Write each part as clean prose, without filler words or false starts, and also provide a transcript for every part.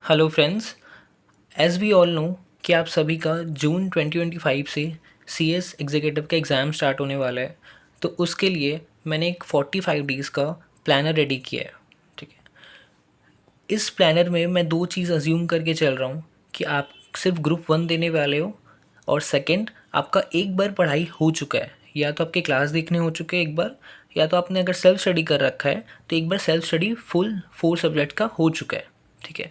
Hello friends. As we all know कि आप सभी का जून 2025 से सीएस एग्जीक्यूटिव का एग्ज़ाम स्टार्ट होने वाला है। तो उसके लिए मैंने एक 45 डेज़ का प्लानर रेडी किया है। ठीक है। इस प्लानर में मैं दो चीज़ अज्यूम करके चल रहा हूँ कि आप सिर्फ ग्रुप वन देने वाले हो, और सेकंड, आपका एक बार पढ़ाई हो चुका है, या तो आपके क्लास देखने हो चुके हैं एक बार, या तो आपने अगर सेल्फ स्टडी कर रखा है तो एक बार सेल्फ स्टडी फुल 4 सब्जेक्ट का हो चुका है। ठीक है।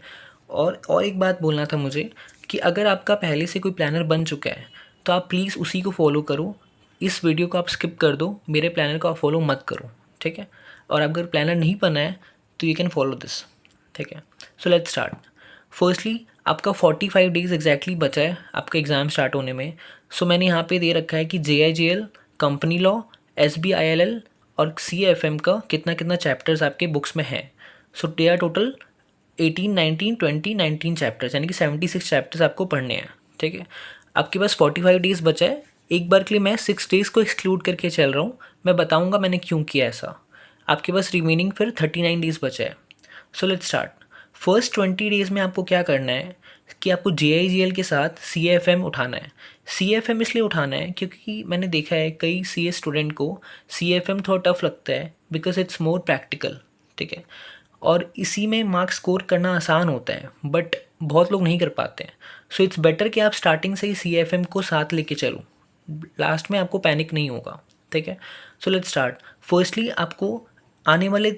और एक बात बोलना था मुझे कि अगर आपका पहले से कोई प्लानर बन चुका है तो आप प्लीज़ उसी को फॉलो करो। इस वीडियो को आप स्किप कर दो, मेरे प्लानर को आप फॉलो मत करो। ठीक है। और अगर प्लानर नहीं बना है तो यू कैन फॉलो दिस। ठीक है। So let's start. फर्स्टली, आपका 45 डेज़ एग्जैक्टली बचा है आपका एग्ज़ाम स्टार्ट होने में। सो मैंने यहाँ पे दे रखा है कि JIGL, कंपनी लॉ, SBILL और CFM का कितना कितना चैप्टर्स आपके बुक्स में है। सो दे आर टोटल 18, 19, 20, 19 चैप्टर्स, यानी कि 76 चैप्टर्स आपको पढ़ने हैं। ठीक है। आपके पास 45 डेज़ बचा है। एक बार के लिए मैं 6 डेज़ को एक्सक्लूड करके चल रहा हूँ। मैं बताऊँगा मैंने क्यों किया ऐसा। आपके पास रिमेनिंग फिर 39 डेज़ बचा है। So let's start. First 20 days में आपको क्या करना है कि आपको JIGL के साथ CFM उठाना है। CFM इसलिए उठाना है क्योंकि मैंने देखा है कई CS स्टूडेंट को CFM थोड़ा टफ लगता है, बिकॉज इट्स मोर प्रैक्टिकल। ठीक है। और इसी में मार्क्स स्कोर करना आसान होता है, बट बहुत लोग नहीं कर पाते हैं। सो इट्स बेटर कि आप स्टार्टिंग से ही CFM को साथ लेके चलो, लास्ट में आपको पैनिक नहीं होगा। ठीक है। So let's start. फर्स्टली, आपको आने वाले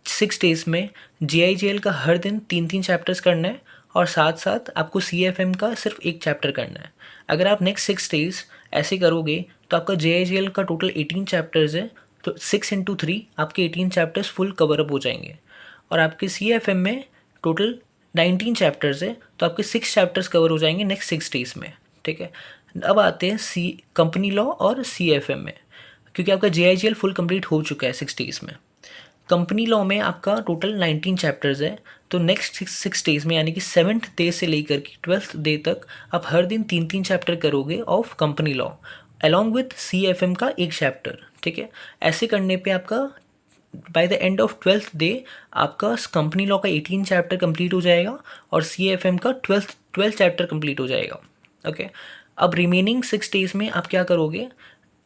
6 डेज़ में JIGL का हर दिन 3-3 चैप्टर्स करना है, और साथ साथ आपको CFM का सिर्फ एक चैप्टर करना है। अगर आप नेक्स्ट 6 डेज़ ऐसे करोगे तो आपका JIGL का टोटल 18 चैप्टर्स है, तो 6 × 3 आपके 18 चैप्टर्स फुल कवर अप हो जाएंगे। और आपके CFM में टोटल 19 चैप्टर्स है, तो आपके 6 चैप्टर्स कवर हो जाएंगे नेक्स्ट 6 डेज़ में। ठीक है। अब आते हैं कंपनी लॉ और CFM में, क्योंकि आपका JIGL फुल कंप्लीट हो चुका है 6 डेज़ में। कंपनी लॉ में आपका टोटल 19 चैप्टर्स है, तो नेक्स्ट 6 डेज़ में, यानी कि 7th डे से लेकर के 12th डे तक आप हर दिन 3-3 चैप्टर करोगे of company law, along with CFM का एक चैप्टर। ठीक है। ऐसे करने पे आपका by the end of 12th day आपका कंपनी लॉ का 18 चैप्टर कंप्लीट हो जाएगा, और CFM का 12 चैप्टर कंप्लीट हो जाएगा। ओके। अब रिमेनिंग 6 डेज़ में आप क्या करोगे,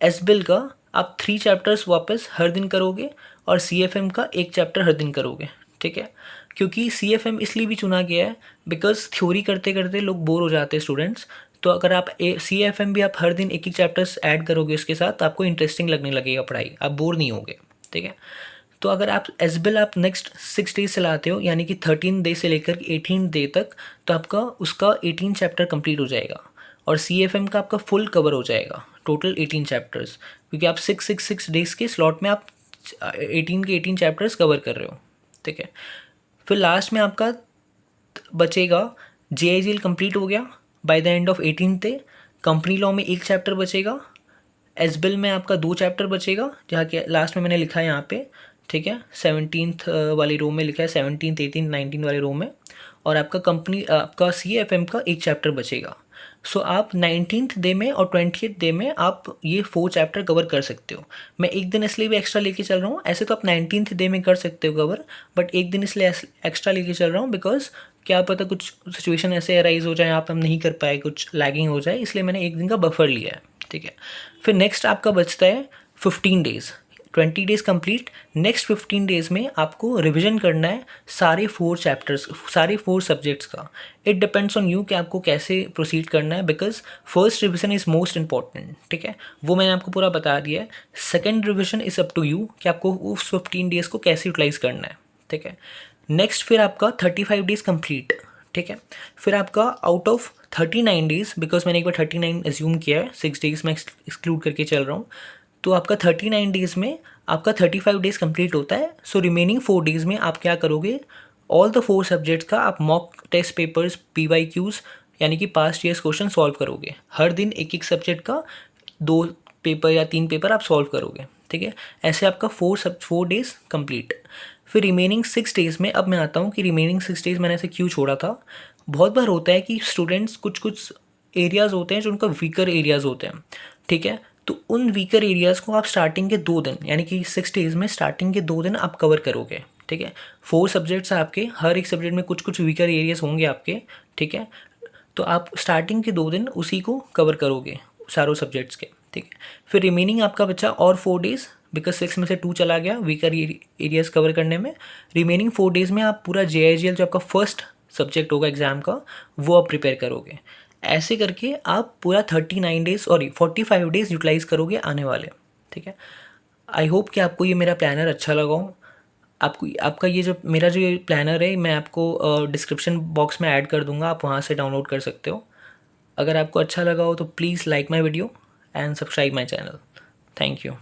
SBIL का आप 3 चैप्टर्स वापस हर दिन करोगे, और CFM का एक चैप्टर हर दिन करोगे। ठीक है। क्योंकि CFM इसलिए भी चुना गया है बिकॉज थ्योरी करते करते लोग बोर हो जाते हैं स्टूडेंट्स। तो अगर आप CFM भी आप हर दिन एक एक चैप्टर्स ऐड करोगे उसके साथ, तो आपको इंटरेस्टिंग लगने लगेगा पढ़ाई, आप बोर नहीं होगे। ठीक है। तो अगर आप SBIL आप नेक्स्ट 6 डेज चलाते हो, यानी कि 13 डे से लेकर 18 डे तक, तो आपका उसका 18 चैप्टर कंप्लीट हो जाएगा, और CFM का आपका फुल कवर हो जाएगा टोटल 18 चैप्टर्स, क्योंकि आप 6 डेज़ के स्लॉट में आप 18 के 18 चैप्टर्स कवर कर रहे हो। ठीक है। फिर लास्ट में आपका बचेगा, JIGL कंप्लीट हो गया by the end of 18 day. Company law में एक चैप्टर बचेगा। SBIL में आपका 2 चैप्टर बचेगा, जहाँ के लास्ट में मैंने लिखा है यहाँ पे। ठीक है। 17th वाली रो में लिखा है, 17th, 18th, 19 वाले रो में। और आपका CFM का एक चैप्टर बचेगा। सो आप 19th डे में और 20th डे में आप ये 4 चैप्टर कवर कर सकते हो। मैं एक दिन इसलिए भी एक्स्ट्रा लेके चल रहा हूँ, ऐसे तो आप 19th डे में कर सकते हो कवर, बट एक दिन इसलिए एक्स्ट्रा लेके चल रहा हूँ बिकॉज क्या पता कुछ सिचुएशन ऐसे अराइज हो जाए, आप हम नहीं कर पाए, कुछ लैगिंग हो जाए, इसलिए मैंने एक दिन का बफर लिया है। ठीक है। फिर नेक्स्ट आपका बचता है 15 days. 20 days complete. Next 15 days में आपको रिवीजन करना है सारे 4 चैप्टर्स, सारे 4 सब्जेक्ट्स का। इट डिपेंड्स ऑन यू कि आपको कैसे प्रोसीड करना है, because first revision is most important. ठीक है। वो मैंने आपको पूरा बता दिया है। Second revision is up to you कि आपको उस 15 डेज़ को कैसे यूटिलाइज करना है। ठीक है। नेक्स्ट फिर आपका 35 डेज़ कंप्लीट। ठीक है। फिर आपका आउट ऑफ 39 डेज़, बिकॉज मैंने एक बार 39 एज्यूम किया है, 6 डेज़ में एक्सक्लूड करके चल रहा हूँ, तो आपका 39 डेज़ में आपका 35 डेज़ कंप्लीट होता है। सो रिमेनिंग 4 डेज़ में आप क्या करोगे, ऑल द 4 सब्जेक्ट्स का आप मॉक टेस्ट पेपर्स, PYQs, यानी कि पास्ट ईयर्स क्वेश्चन सॉल्व करोगे। हर दिन एक एक सब्जेक्ट का 2 पेपर या 3 पेपर आप सॉल्व करोगे। ठीक है। ऐसे आपका 4 डेज़ कंप्लीट। फिर रिमेनिंग 6 डेज़ में अब मैं आता हूँ कि रिमेनिंग 6 डेज़ मैंने ऐसे क्यों छोड़ा था। बहुत बार होता है कि स्टूडेंट्स कुछ एरियाज़ होते हैं जो उनका वीकर एरियाज़ होते हैं। ठीक है। तो उन वीकर एरियाज़ को आप स्टार्टिंग के 2 दिन, यानी कि 6 डेज़ में स्टार्टिंग के 2 दिन आप कवर करोगे। ठीक है। 4 सब्जेक्ट्स आपके, हर एक सब्जेक्ट में कुछ कुछ वीकर एरियाज होंगे आपके, ठीक है। तो आप स्टार्टिंग के 2 दिन उसी को कवर करोगे सारों सब्जेक्ट्स के, ठीक है। फिर रिमेनिंग आपका बचा और 4 डेज़, बिकॉज 6 में से 2 चला गया वीकर एरियाज कवर करने में। रिमेनिंग 4 डेज़ में आप पूरा JIGL जो आपका फर्स्ट सब्जेक्ट होगा एग्ज़ाम का, वो आप प्रिपेयर करोगे। ऐसे करके आप पूरा 39 डेज़, सॉरी 45 डेज़ यूटिलाइज़ करोगे आने वाले, ठीक है। आई होप कि आपको ये मेरा प्लानर अच्छा लगा हो। आपको आपका ये जो मेरा जो ये प्लानर है, मैं आपको डिस्क्रिप्शन बॉक्स में ऐड कर दूंगा, आप वहाँ से डाउनलोड कर सकते हो। अगर आपको अच्छा लगा हो तो please like my video and subscribe my channel. Thank you.